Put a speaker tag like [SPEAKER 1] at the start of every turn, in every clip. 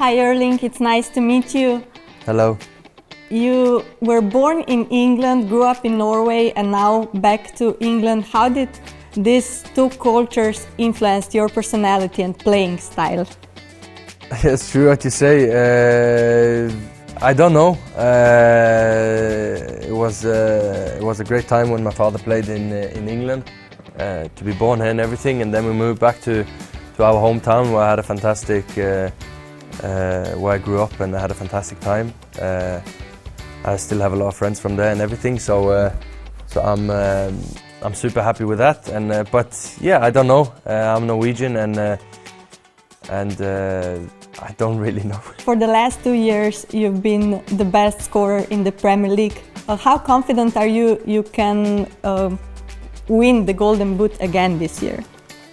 [SPEAKER 1] Hi Erling, it's nice to meet you.
[SPEAKER 2] Hello.
[SPEAKER 1] You were born in England, grew up in Norway, and now back to England. How did these two cultures influence your personality and playing style?
[SPEAKER 2] It's true what you say. I don't know. It was a great time when my father played in England. To be born here and everything, and then we moved back to our hometown where I had a fantastic, where I grew up and I had a fantastic time. I still have a lot of friends from there and everything, so I'm super happy with that. And but yeah, I don't know. I'm Norwegian and I don't really know.
[SPEAKER 1] For the last 2 years, you've been the best scorer in the Premier League. How confident are you can win the Golden Boot again this year?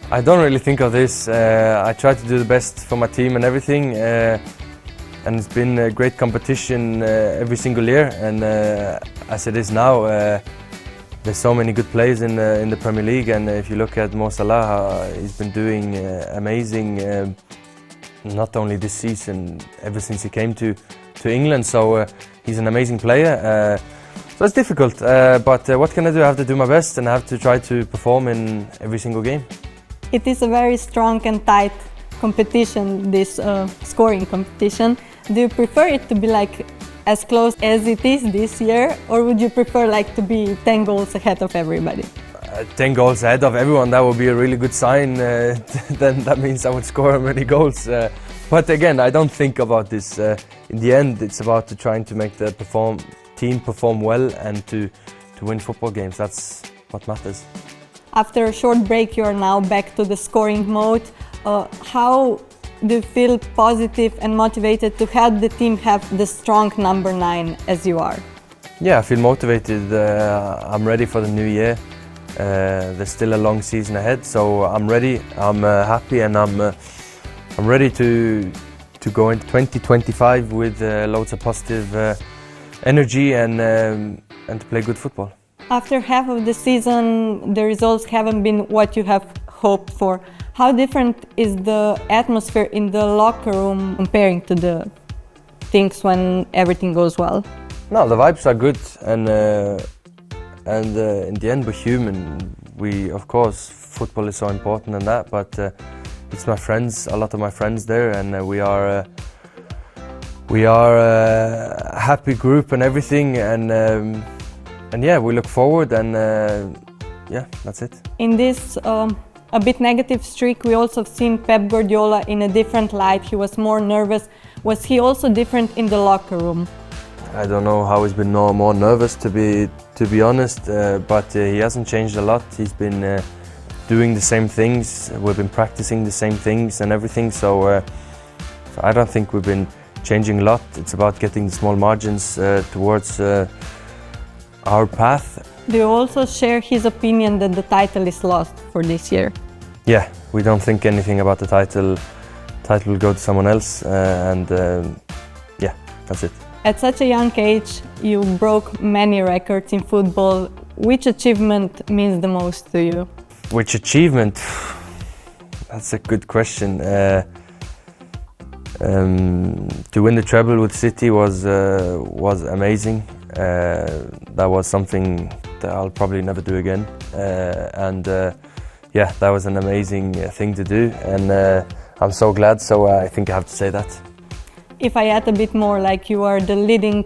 [SPEAKER 2] I don't really think of this. I try to do the best for my team and everything, and it's been a great competition every single year. And as it is now, there's so many good players in the Premier League. And if you look at Mo Salah, he's been doing amazing. Not only this season, ever since he came to England. So he's an amazing player. So it's difficult, but what can I do? I have to do my best and I have to try to perform in every single game.
[SPEAKER 1] It is a very strong and tight competition, this scoring competition. Do you prefer it to be like as close as it is this year, or would you prefer like to be 10 goals ahead of everybody?
[SPEAKER 2] 10 goals ahead of everyone, that would be a really good sign. Then that means I would score many goals. But again, I don't think about this. In the end, it's about trying to make the team perform well and to win football games. That's what matters.
[SPEAKER 1] After a short break, you are now back to the scoring mode. How do you feel positive and motivated to help the team have the strong number 9 as you are?
[SPEAKER 2] Yeah, I feel motivated. I'm ready for the new year. There's still a long season ahead, so I'm ready. I'm happy, and I'm ready to go into 2025 with loads of positive energy and to play good football.
[SPEAKER 1] After half of the season, the results haven't been what you have hoped for. How different is the atmosphere in the locker room comparing to the things when everything goes well?
[SPEAKER 2] No, the vibes are good, and in the end, we're human. Of course, football is so important and that, but it's my friends, a lot of my friends there, and we are a happy group and everything, and yeah, we look forward, and yeah, that's it.
[SPEAKER 1] In this a bit negative streak, we also have seen Pep Guardiola in a different light. He was more nervous. Was he also different in the locker room?
[SPEAKER 2] I don't know how he's been more nervous, to be honest, but he hasn't changed a lot. He's been doing the same things. We've been practicing the same things and everything, so I don't think we've been changing a lot. It's about getting the small margins towards our path.
[SPEAKER 1] Do you also share his opinion that the title is lost for this year?
[SPEAKER 2] Yeah, we don't think anything about the title. Title will go to someone else, and yeah, that's it.
[SPEAKER 1] At such a young age, you broke many records in football. Which achievement means the most to you?
[SPEAKER 2] Which achievement? That's a good question. To win the treble with City was amazing. That was something that I'll probably never do again. Yeah, that was an amazing thing to do, and I'm so glad. So I think I have to say that.
[SPEAKER 1] If I add a bit more, like you are the leading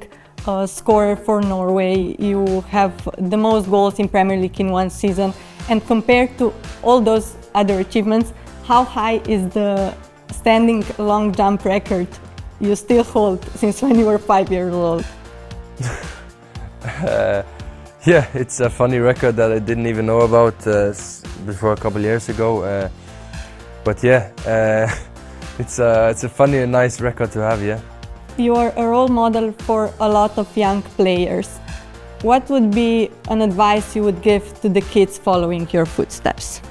[SPEAKER 1] scorer for Norway, you have the most goals in Premier League in one season, and compared to all those other achievements, how high is the standing long jump record you still hold since when you were 5 years old?
[SPEAKER 2] Yeah, it's a funny record that I didn't even know about before a couple of years ago. But yeah, it's a funny and nice record to have, yeah.
[SPEAKER 1] You are a role model for a lot of young players. What would be an advice you would give to the kids following your footsteps?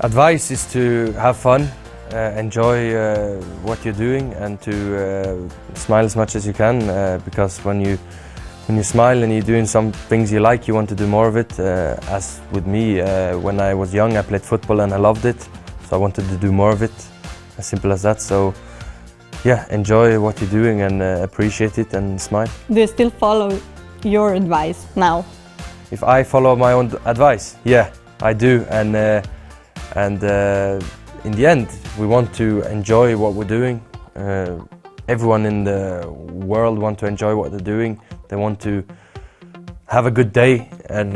[SPEAKER 2] Advice is to have fun, enjoy what you're doing, and to smile as much as you can, because when you smile and you're doing some things you like, you want to do more of it. As with me, when I was young, I played football and I loved it, so I wanted to do more of it. As simple as that. So yeah, enjoy what you're doing and appreciate it and smile.
[SPEAKER 1] Do you still follow your advice now?
[SPEAKER 2] If I follow my own advice, yeah, I do, and in the end, we want to enjoy what we're doing. Everyone in the world want to enjoy what they're doing. They want to have a good day and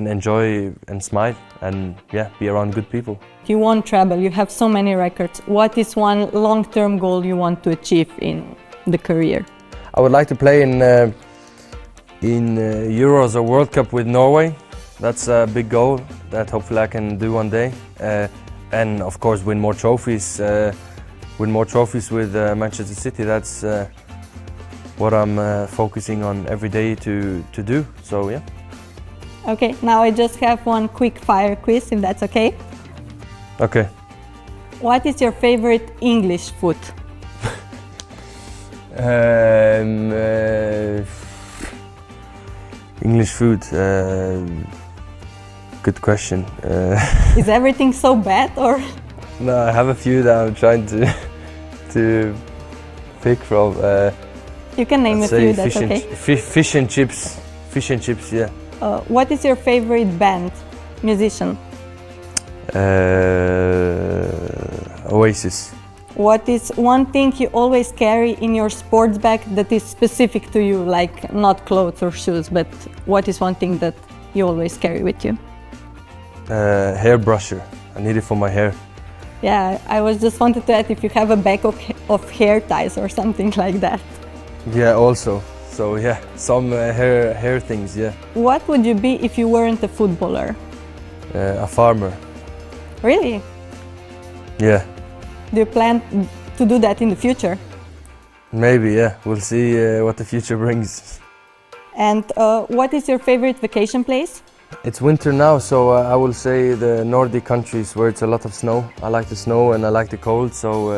[SPEAKER 2] enjoy and smile and yeah, be around good people.
[SPEAKER 1] You won treble, you have so many records. What is one long-term goal you want to achieve in the career?
[SPEAKER 2] I would like to play in Euros or World Cup with Norway. That's a big goal that hopefully I can do one day. And of course win more trophies. Win more trophies with Manchester City. That's what I'm focusing on every day to do. So yeah.
[SPEAKER 1] Okay, now I just have one quick fire quiz, if that's okay.
[SPEAKER 2] Okay.
[SPEAKER 1] What is your favorite English food?
[SPEAKER 2] English food. Good question.
[SPEAKER 1] Is everything so bad or?
[SPEAKER 2] No, I have a few that I'm trying to pick from.
[SPEAKER 1] You can name a few, that's okay.
[SPEAKER 2] Fish and chips. Fish and chips, yeah.
[SPEAKER 1] What is your favorite band, musician?
[SPEAKER 2] Oasis.
[SPEAKER 1] What is one thing you always carry in your sports bag that is specific to you, like not clothes or shoes, but what is one thing that you always carry with you?
[SPEAKER 2] Hair brusher. I need it for my hair.
[SPEAKER 1] Yeah, I was just wanted to add if you have a bag of hair ties or something like that.
[SPEAKER 2] Yeah, also. So yeah, some hair things, yeah.
[SPEAKER 1] What would you be if you weren't a footballer?
[SPEAKER 2] A farmer.
[SPEAKER 1] Really?
[SPEAKER 2] Yeah.
[SPEAKER 1] Do you plan to do that in the future?
[SPEAKER 2] Maybe, yeah. We'll see what the future brings.
[SPEAKER 1] And what is your favorite vacation place?
[SPEAKER 2] It's winter now, so I will say the Nordic countries where it's a lot of snow. I like the snow and I like the cold, so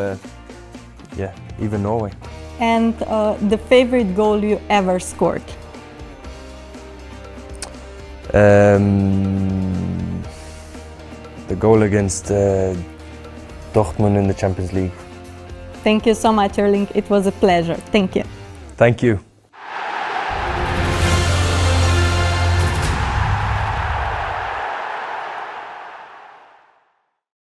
[SPEAKER 2] yeah, even Norway.
[SPEAKER 1] And the favorite goal you ever scored?
[SPEAKER 2] The goal against Dortmund in the Champions League.
[SPEAKER 1] Thank you so much, Erling. It was a pleasure. Thank you.
[SPEAKER 2] Thank you.